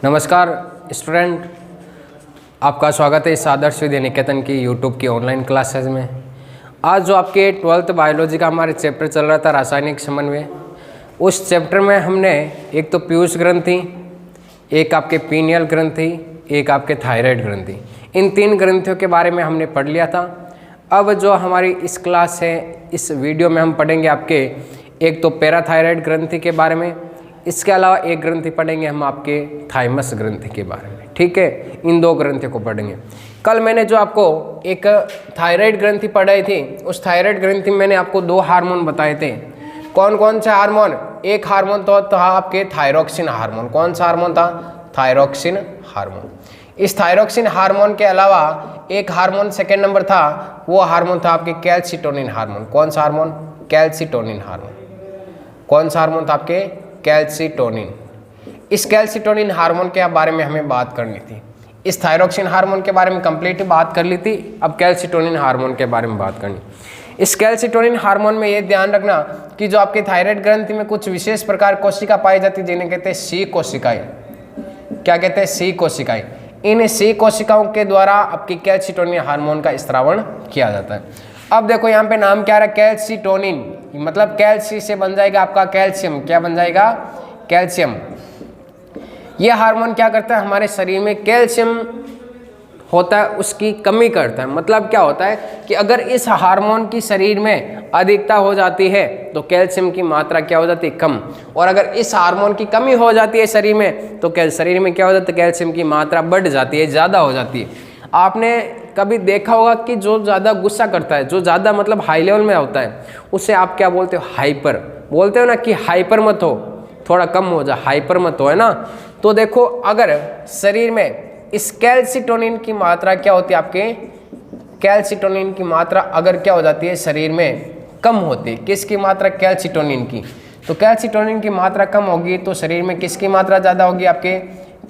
नमस्कार स्टूडेंट, आपका स्वागत है इस आदर्श विद्या निकेतन की यूट्यूब की ऑनलाइन क्लासेस में। आज जो आपके 12th बायोलॉजी का हमारे चैप्टर चल रहा था रासायनिक समन्वय, उस चैप्टर में हमने एक तो पीयूष ग्रंथि, एक आपके पीनियल ग्रंथि, एक आपके थायराइड ग्रंथि, इन 3 ग्रंथियों के बारे में हमने पढ़ लिया था। अब जो हमारी इस क्लास है, इस वीडियो में हम पढ़ेंगे आपके एक तो पैराथायराइड ग्रंथि के बारे में, इसके अलावा एक ग्रंथि पढ़ेंगे हम आपके थाइमस ग्रंथि के बारे में। ठीक है, इन 2 ग्रंथियों को पढ़ेंगे। कल मैंने जो आपको एक थायराइड ग्रंथि पढ़ाई थी, उस थायराइड ग्रंथि में मैंने आपको 2 हार्मोन बताए थे। कौन कौन से हार्मोन? एक हार्मोन तो था आपके थायरोक्सिन हार्मोन। कौन सा हार्मोन था? Thyroxine hormone. इस थायरोक्सिन हार्मोन के अलावा एक हार्मोन सेकेंड नंबर था, वो हार्मोन था आपके कैल्सिटोनिन हार्मोन। कौन सा हार्मोन? Calcitonin hormone. कौन सा हार्मोन था आपके? कैल्सिटोनिन। इस कैल्सिटोनिन हार्मोन के बारे में हमें बात करनी थी। इस थायरोक्सिन हार्मोन के बारे में कंप्लीट बात कर ली थी, अब कैल्सिटोनिन हार्मोन के बारे में बात करनी। इस कैल्सिटोनिन हार्मोन में ये ध्यान रखना कि जो आपके थायराइड ग्रंथि में कुछ विशेष प्रकार कोशिका पाई जाती है, जिन्हें कहते हैं सी कोशिकाएं। क्या कहते हैं? सी कोशिकाएं। इन सी कोशिकाओं के द्वारा आपकी कैल्सिटोनिन हार्मोन का स्त्रावण किया जाता है। अब देखो यहाँ पे नाम क्या रहा? कैल्सिटोनिन, मतलब कैल्सी से बन जाएगा आपका कैल्शियम। क्या बन जाएगा? कैल्शियम। यह हार्मोन क्या करता है? हमारे शरीर में कैल्शियम होता है, उसकी कमी करता है। मतलब क्या होता है कि अगर इस हार्मोन की शरीर में अधिकता हो जाती है तो कैल्शियम की मात्रा क्या हो जाती है? कम। और अगर इस हार्मोन की कमी हो जाती है शरीर में तो शरीर में क्या हो जाता है? कैल्शियम की मात्रा बढ़ जाती है, ज़्यादा हो जाती है। आपने कभी देखा होगा कि जो ज़्यादा गुस्सा करता है, जो ज़्यादा मतलब हाई लेवल में होता है, उसे आप क्या बोलते हो? हाइपर बोलते हो ना, कि हाइपर मत हो, थोड़ा कम हो जा, हाइपर मत हो, है ना। तो देखो, अगर शरीर में इस कैल्सिटोनिन की मात्रा क्या होती है आपके? कैल्सिटोनिन की मात्रा अगर क्या हो जाती है शरीर में? कम होती है। किसकी मात्रा? कैल्सिटोनिन की। तो कैल्सिटोनिन की मात्रा कम होगी तो शरीर में किसकी मात्रा ज़्यादा होगी? आपके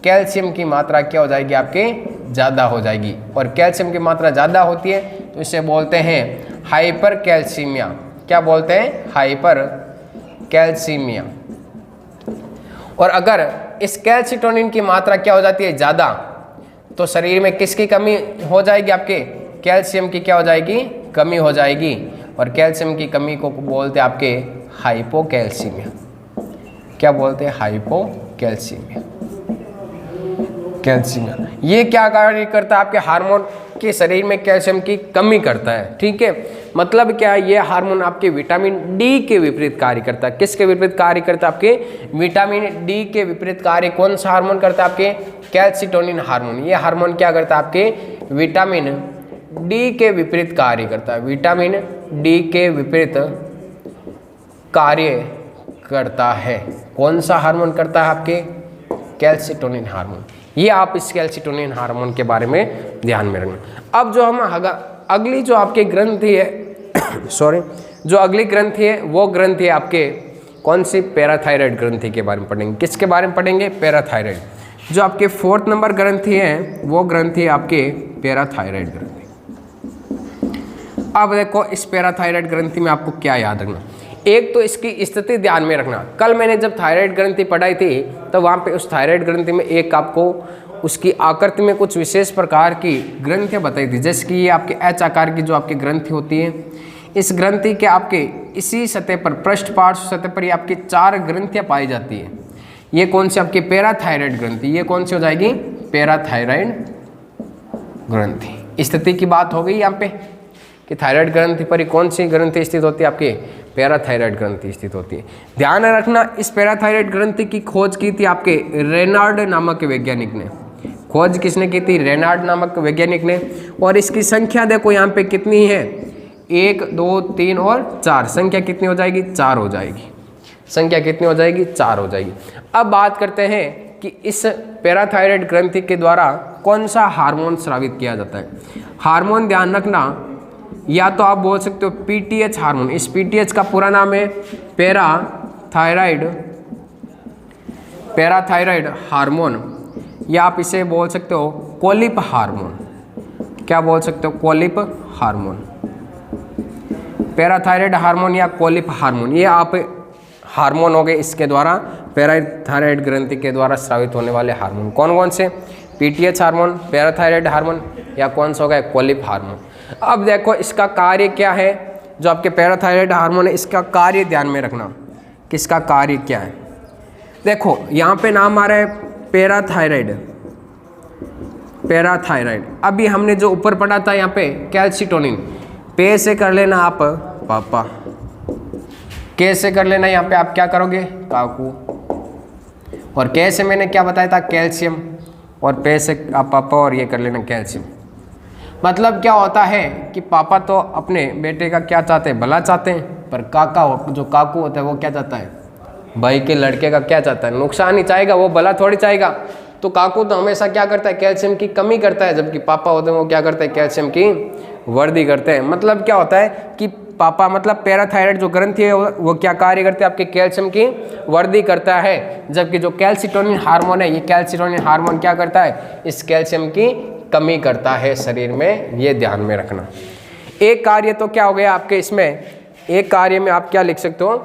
कैल्शियम की मात्रा क्या हो जाएगी? आपके ज़्यादा हो जाएगी। और कैल्शियम की मात्रा ज़्यादा होती है तो इसे बोलते हैं हाइपर कैल्सीमिया। क्या बोलते हैं? Hyper calcaemia. और अगर इस कैल्सिटोनिन की मात्रा क्या हो जाती है? ज़्यादा, तो शरीर में किसकी कमी हो जाएगी? आपके कैल्शियम की क्या हो जाएगी? कमी हो जाएगी। और कैल्शियम की कमी को बोलते हैं आपके हाइपोकैल्सीमिया। क्या बोलते हैं? हाइपोकैल्सीमिया। कैल्शियम ये क्या कार्य करता है? आपके हार्मोन के शरीर में कैल्शियम की कमी करता है। ठीक है, मतलब क्या? ये हार्मोन आपके विटामिन डी के विपरीत कार्य करता है। किसके विपरीत कार्य करता है? आपके विटामिन डी के विपरीत कार्य कौन सा हार्मोन करता है? आपके कैल्सिटोनिन हार्मोन। ये हार्मोन क्या करता है? आपके विटामिन डी के विपरीत कार्य करता है। विटामिन डी के विपरीत कार्य करता है। कौन सा हार्मोन करता है? आपके कैल्सिटोनिन हार्मोन। ये आप इस कैल्सिटोनिन हार्मोन के बारे में ध्यान में रखना। अब जो हम अगली जो आपके ग्रंथि है सॉरी जो अगली ग्रंथि है वो ग्रंथि है आपके कौन सी? पैराथायराइड ग्रंथि के बारे में पढ़ेंगे। किसके बारे में पढ़ेंगे? पैराथायराइड। जो आपके 4th नंबर ग्रंथि है वो ग्रंथि है आपके पैराथायराइड ग्रंथि। अब देखो, इस पैराथायराइड ग्रंथि में आपको क्या याद रखना? एक तो इसकी स्थिति ध्यान में रखना। कल मैंने जब थायराइड ग्रंथि पढ़ाई थी तो वहाँ पे उस थायराइड ग्रंथि में एक आपको उसकी आकृति में कुछ विशेष प्रकार की ग्रंथियाँ बताई थी, जैसे कि ये आपके एच आकार की जो आपकी ग्रंथि होती है। इस ग्रंथि के आपके इसी सतह पर, पृष्ठ पार्श्व सतह पर, ये आपकी 4 ग्रंथियाँ पाई जाती है। ये कौन सी? आपकी पैराथायराइड ग्रंथि। ये कौन सी हो जाएगी? पैराथायराइड ग्रंथि। स्थिति की बात हो गई यहाँ पे कि थायराइड ग्रंथि पर कौन सी ग्रंथि स्थित होती है? आपके पैराथायराइड ग्रंथि स्थित होती है। ध्यान रखना, इस पैराथायराइड ग्रंथि की खोज की थी आपके रेनाल्ड नामक वैज्ञानिक ने। खोज किसने की थी? रेनाल्ड नामक वैज्ञानिक ने। और इसकी संख्या देखो यहाँ पे कितनी है? 1, 2, 3 और 4। संख्या कितनी हो जाएगी? 4 हो जाएगी। संख्या कितनी हो जाएगी? 4 हो जाएगी। अब बात करते हैं कि इस पैराथायराइड ग्रंथि के द्वारा कौन सा हार्मोन स्रावित किया जाता है। हार्मोन ध्यान रखना, या तो आप बोल सकते हो पीटीएच हार्मोन। इस पीटीएच का पूरा नाम है पैराथायराइड हार्मोन, या आप इसे बोल सकते हो कोलिप हार्मोन। क्या बोल सकते हो? कोलिप हार्मोन। पैराथायराइड हार्मोन या कोलिप हार्मोन, ये आप हार्मोन हो गए इसके द्वारा, पैराथायराइड ग्रंथि के द्वारा स्रावित होने वाले हार्मोन कौन कौन से? पीटीएच हार्मोन, पैराथायराइड हार्मोन, या कौन सा हो गया? कोलिप हार्मोन। अब देखो इसका कार्य क्या है, जो आपके पैराथायराइड हार्मोन है इसका कार्य ध्यान में रखना, किसका कार्य क्या है। देखो यहाँ पे नाम आ रहा है पैराथायराइड, पैराथायराइड। अभी हमने जो ऊपर पढ़ा था यहाँ पे कैल्सिटोनिन, पे से कर लेना आप पापा, के से कर लेना यहाँ पे आप क्या करोगे? काकू, और के से मैंने क्या बताया था? कैल्शियम, और पे से आप पापा और ये कर लेना कैल्शियम। मतलब क्या होता है कि पापा तो अपने बेटे का क्या चाहते हैं? भला चाहते हैं, पर काका जो काकू होता है वो क्या चाहता है? भाई के लड़के का क्या चाहता है? नुकसान ही चाहेगा, वो भला थोड़ी चाहेगा। तो काकू तो हमेशा क्या करता है? कैल्शियम की कमी करता है, जबकि पापा होते हैं वो क्या करते हैं? कैल्शियम की वृद्धि करते हैं। मतलब क्या होता है कि पापा मतलब पैराथायराइड जो ग्रंथि है वो क्या कार्य करते हैं? आपके कैल्शियम की वृद्धि करता है, जबकि जो कैल्सिटोनिन हार्मोन है, ये कैल्सिटोनिन हार्मोन क्या करता है? इस कैल्शियम की कमी करता है शरीर में, ये ध्यान में रखना। एक कार्य तो क्या हो गया आपके इसमें, एक कार्य में आप क्या लिख सकते हो?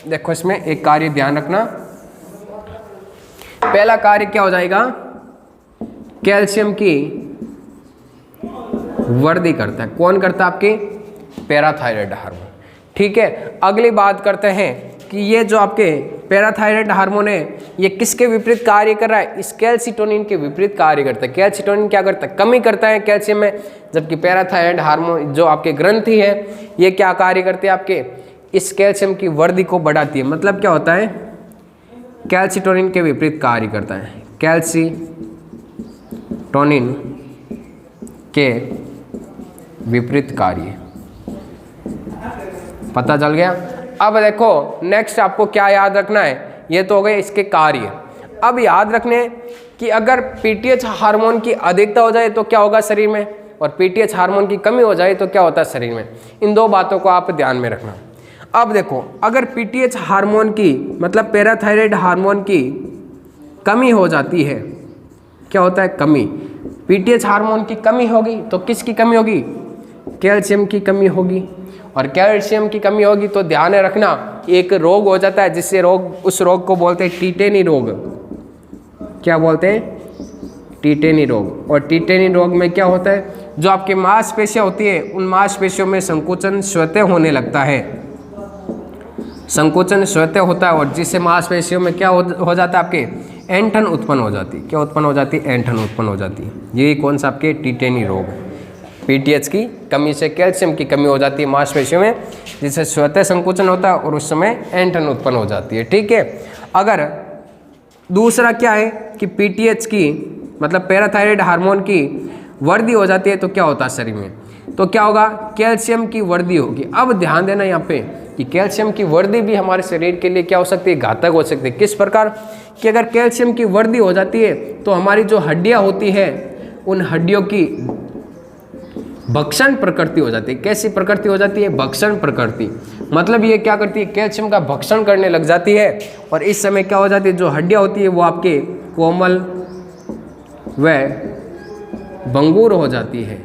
देखो इसमें एक कार्य ध्यान रखना, पहला कार्य क्या हो जाएगा? कैल्शियम की वृद्धि करता है। कौन करता है? आपके पैराथायराइड हार्मोन। ठीक है, अगली बात करते हैं कि ये जो आपके पैराथायराइड हार्मोन है ये किसके विपरीत कार्य कर रहा है? इस कैल्सिटोनिन के विपरीत कार्य करता है। कैल्सिटोनिन क्या करता है? कमी करता है कैल्शियम में, जबकि पैराथायराइड हार्मोन जो आपके ग्रंथि है ये क्या कार्य करते हैं? आपके इस कैल्शियम की वृद्धि को बढ़ाती है। मतलब क्या होता है? कैल्सिटोनिन के विपरीत कार्य करता है, कैल्सिटोनिन के विपरीत कार्य। पता चल गया? अब देखो नेक्स्ट आपको क्या याद रखना है, ये तो हो गए इसके कार्य। अब याद रखने कि अगर पीटीएच हार्मोन की अधिकता हो जाए तो क्या होगा शरीर में, और पीटीएच हार्मोन की कमी हो जाए तो क्या होता है शरीर में। इन दो बातों को आप ध्यान में रखना। अब देखो अगर पीटीएच हार्मोन की मतलब पैराथायराइड हार्मोन की कमी हो जाती है, क्या होता है? कमी। पीटीएच हार्मोन की कमी होगी तो किसकी कमी होगी? कैल्शियम की कमी होगी, और कैल्शियम की कमी होगी तो ध्यान रखना एक रोग हो जाता है, जिससे उस रोग को बोलते हैं टीटेनी रोग। क्या बोलते हैं? टीटेनी रोग। और टीटेनी रोग में क्या होता है? जो आपकी मांसपेशियां होती है उन मांसपेशियों में संकोचन स्वतः होने लगता है, संकोचन स्वतः होता है, और जिससे मांसपेशियों में क्या हो जाता है? आपके ऐंठन उत्पन्न हो जाती है। क्या उत्पन्न हो जाती है? ऐंठन उत्पन्न हो जाती है। ये कौन सा? आपके टीटेनी रोग। पीटीएच की कमी से कैल्शियम की कमी हो जाती है मांसपेशियों में, जिससे स्वतः संकोचन होता है और उस समय ऐंठन उत्पन्न हो जाती है। ठीक है, अगर दूसरा क्या है कि पीटीएच की मतलब पैराथायराइड हार्मोन की वृद्धि हो जाती है तो क्या होता है शरीर में? तो क्या होगा? कैल्शियम की वृद्धि होगी। अब ध्यान देना यहाँ पे कि कैल्शियम की वृद्धि भी हमारे शरीर के लिए क्या हो सकती है? घातक हो सकती है। किस प्रकार कि अगर कैल्शियम की वृद्धि हो जाती है तो हमारी जो हड्डियाँ होती है उन हड्डियों की भक्षण प्रकृति हो जाती है। कैसी प्रकृति हो जाती है? भक्षण प्रकृति। मतलब ये क्या करती है? कैल्शियम का भक्षण करने लग जाती है, और इस समय क्या हो जाती है? जो हड्डियाँ होती है वो आपके कोमल व भंगुर हो जाती है,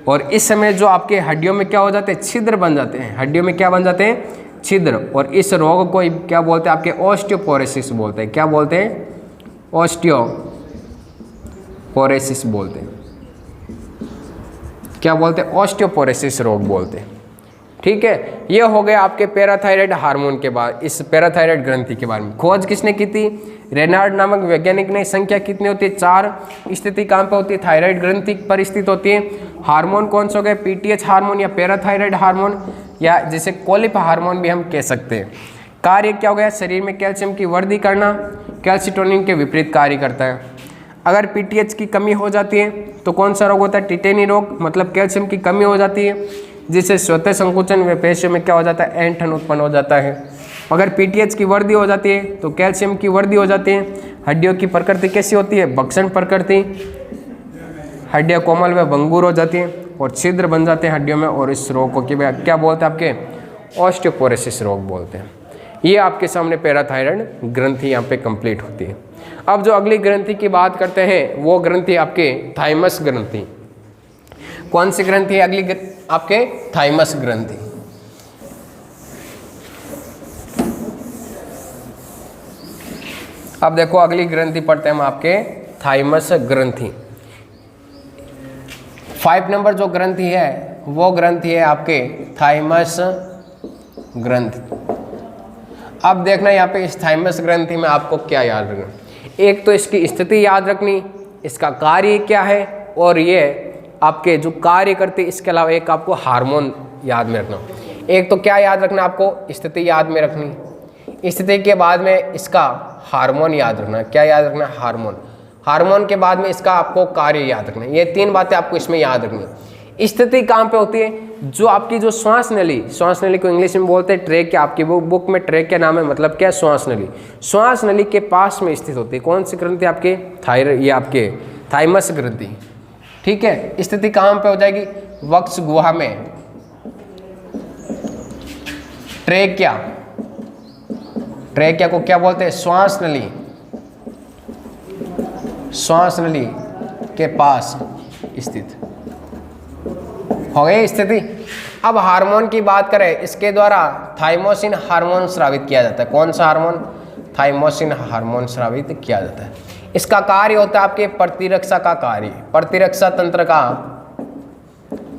और इस समय जो आपके हड्डियों में क्या हो जाते हैं? छिद्र बन जाते हैं। हड्डियों में क्या बन जाते हैं? छिद्र। और इस रोग को क्या बोलते हैं? आपके ऑस्टियोपोरोसिस बोलते हैं। क्या बोलते हैं? ऑस्टियोपोरोसिस बोलते हैं। क्या बोलते हैं? ऑस्टियोपोरोसिस रोग बोलते हैं। ठीक है, ये हो गया आपके पैराथायराइड हार्मोन के बाद, इस पैराथायराइड ग्रंथि के बारे में। खोज किसने की थी? रेनार्ड नामक वैज्ञानिक ने। संख्या कितनी होती है? 4। स्थिति कहाँ पे होती है? थायराइड ग्रंथि पर स्थित होती है। हार्मोन कौन से हो गए? पीटीएच हार्मोन या पैराथायराइड हार्मोन, या जिसे कोलिप हार्मोन भी हम कह सकते हैं। कार्य क्या हो गया? शरीर में कैल्शियम की वृद्धि करना, कैल्सिटोनिन के विपरीत कार्य करता है। अगर पीटीएच की कमी हो जाती है तो कौन सा रोग होता है? टीटेनी रोग। मतलब कैल्शियम की कमी हो जाती है, जिससे स्वतः संकुचन व पेशियों में क्या हो जाता है? ऐंठन उत्पन्न हो जाता है। अगर पीटीएच की वृद्धि हो जाती है तो कैल्शियम की वृद्धि हो जाती है। हड्डियों की प्रकृति कैसी होती है? भक्षण प्रकृति। हड्डियाँ कोमल व भंगुर हो जाती हैं और छिद्र बन जाते हैं हड्डियों में, और इस रोग को क्या बोलते हैं? आपके ऑस्टियोपोरोसिस रोग बोलते हैं। ये आपके सामने पैराथायराइड ग्रंथि यहाँ पे कंप्लीट होती है। अब जो अगली ग्रंथि की बात करते हैं वो ग्रंथि आपके थाइमस ग्रंथि। कौन सी ग्रंथि है अगली? आपके थाइमस ग्रंथि। अब देखो अगली ग्रंथि पढ़ते हैं हम आपके थाइमस ग्रंथि। 5 नंबर जो ग्रंथि है वो ग्रंथि है आपके थाइमस ग्रंथि। अब देखना यहाँ पे इस थाइमस ग्रंथि में आपको क्या याद रखना, एक तो इसकी स्थिति याद रखनी, इसका कार्य क्या है, और ये आपके जो कार्य करते, इसके अलावा एक आपको हार्मोन याद में रखना। एक तो क्या याद रखना आपको, स्थिति याद में रखनी, स्थिति के बाद में इसका हार्मोन याद रखना। क्या याद रखना, हार्मोन। हार्मोन के बाद में इसका आपको कार्य याद रखना। ये 3 बातें आपको इसमें याद रखनी। स्थिति कहाँ पे होती है, जो आपकी जो श्वास नली को इंग्लिश में बोलते हैं ट्रेकिया, आपकी बुक में ट्रेकिया नाम है, मतलब क्या, श्वास नली। श्वास नली के पास में स्थित होती है कौन सी ग्रंथि, आपके ये आपके थाइमस ग्रंथि। ठीक है, स्थिति कहाँ पे हो जाएगी, वक्ष गुहा में। ट्रेकिया को क्या बोलते हैं, श्वास नली के पास स्थित हो गई स्थिति। अब हार्मोन की बात करें, इसके द्वारा थाइमोसिन हार्मोन स्रावित किया जाता है। कौन सा हार्मोन, थाइमोसिन हार्मोन स्रावित किया जाता है। इसका कार्य होता है आपके प्रतिरक्षा का कार्य, प्रतिरक्षा तंत्र का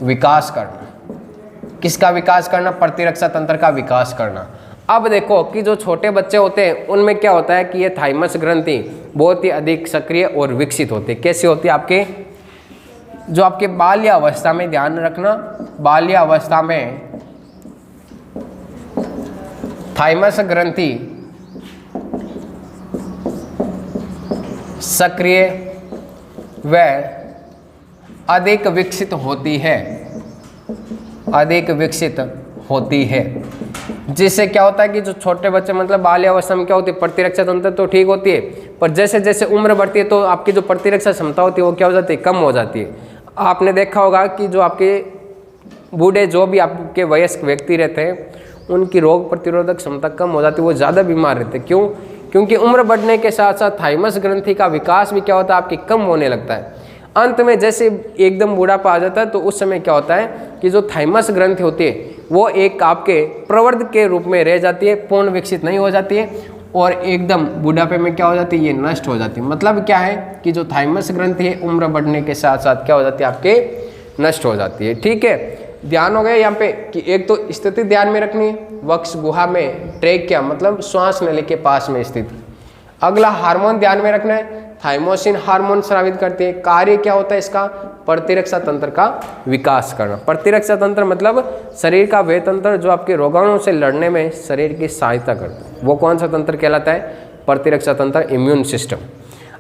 विकास करना। किसका विकास करना, प्रतिरक्षा तंत्र का विकास करना। अब देखो कि जो छोटे बच्चे होते हैं उनमें क्या होता है कि ये थाइमस ग्रंथि बहुत ही अधिक सक्रिय और विकसित होती है। कैसी होती है, आपके जो आपके बाल्यावस्था में, ध्यान रखना, बाल्यावस्था में थाइमस ग्रंथि सक्रिय व अधिक विकसित होती है, अधिक विकसित होती है। जिससे क्या होता है कि जो छोटे बच्चे, मतलब बाल्यावस्था में क्या होती है, प्रतिरक्षा तंत्र तो ठीक होती है, पर जैसे जैसे उम्र बढ़ती है तो आपकी जो प्रतिरक्षा क्षमता होती है वो क्या हो जाती है, कम हो जाती है। आपने देखा होगा कि जो आपके बूढ़े, जो भी आपके वयस्क व्यक्ति रहते हैं, उनकी रोग प्रतिरोधक क्षमता कम हो जाती है, वो ज़्यादा बीमार रहते हैं। क्यों, क्योंकि उम्र बढ़ने के साथ साथ थाइमस ग्रंथि का विकास भी क्या होता है, आपकी कम होने लगता है। अंत में जैसे एकदम बूढ़ापा आ जाता है तो उस समय क्या होता है कि जो थाइमस ग्रंथि होती है वो एक आपके प्रवर्ध के रूप में रह जाती है, पूर्ण विकसित नहीं हो जाती है, और एकदम बुढ़ापे में क्या हो जाती है, ये नष्ट हो जाती है। मतलब क्या है कि जो थाइमस ग्रंथि है उम्र बढ़ने के साथ साथ क्या हो जाती है, आपके नष्ट हो जाती है। ठीक है, ध्यान हो गया यहाँ पे कि एक तो स्थिति ध्यान में रखनी, वक्ष गुहा में, ट्रेकिया मतलब श्वास नली के पास में स्थित। अगला हार्मोन ध्यान में रखना है, थाइमोसिन हार्मोन स्रावित करते हैं। कार्य क्या होता है इसका, प्रतिरक्षा तंत्र का विकास करना। प्रतिरक्षा तंत्र मतलब शरीर का वह तंत्र जो आपके रोगाणुओं से लड़ने में शरीर की सहायता करता है, वो कौन सा तंत्र कहलाता है, प्रतिरक्षा तंत्र, इम्यून सिस्टम।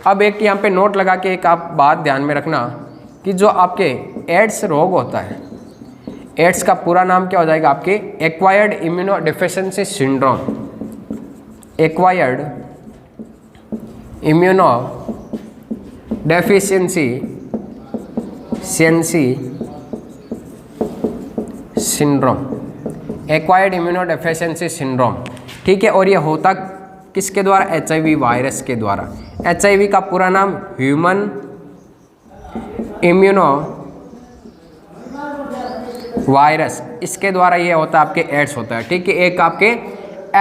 अब एक यहाँ पे नोट लगा के एक आप बात ध्यान में रखना कि जो आपके एड्स रोग होता है, एड्स का पूरा नाम क्या हो जाएगा, आपके acquired immuno deficiency syndrome. Acquired immuno deficiency syndrome, acquired immuno deficiency syndrome. ठीक है, और ये होता किसके द्वारा, HIV वायरस के द्वारा। HIV का पूरा नाम ह्यूमन इम्यूनो वायरस, इसके द्वारा ये होता है आपके एड्स होता है। ठीक है, एक आपके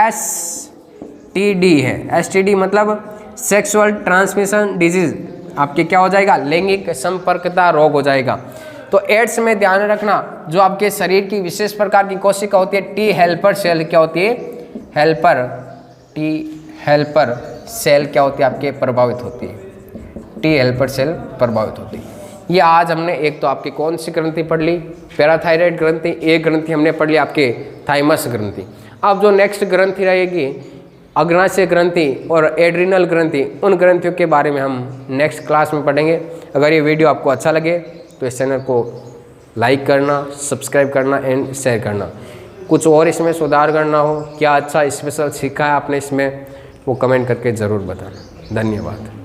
STD है, STD मतलब सेक्सुअल ट्रांसमिशन डिजीज, आपके क्या हो जाएगा, लैंगिक संपर्कता रोग हो जाएगा। तो एड्स में ध्यान रखना, जो आपके शरीर की विशेष प्रकार की कोशिका होती है टी हेल्पर सेल, क्या होती है, टी हेल्पर सेल क्या होती है, आपके प्रभावित होती है, टी हेल्पर सेल प्रभावित होती है। ये आज हमने एक तो आपकी कौन सी ग्रंथि पढ़ ली, पैराथायराइड ग्रंथि, एक ग्रंथि हमने पढ़ ली आपके थाइमस ग्रंथि। अब जो नेक्स्ट ग्रंथि रहेगी अग्नाशय ग्रंथि और एड्रिनल ग्रंथि, उन ग्रंथियों के बारे में हम नेक्स्ट क्लास में पढ़ेंगे। अगर ये वीडियो आपको अच्छा लगे तो इस चैनल को लाइक करना, सब्सक्राइब करना एंड शेयर करना। कुछ और इसमें सुधार करना हो, क्या अच्छा स्पेशल सीखा है आपने इसमें, वो कमेंट करके ज़रूर बताना। धन्यवाद।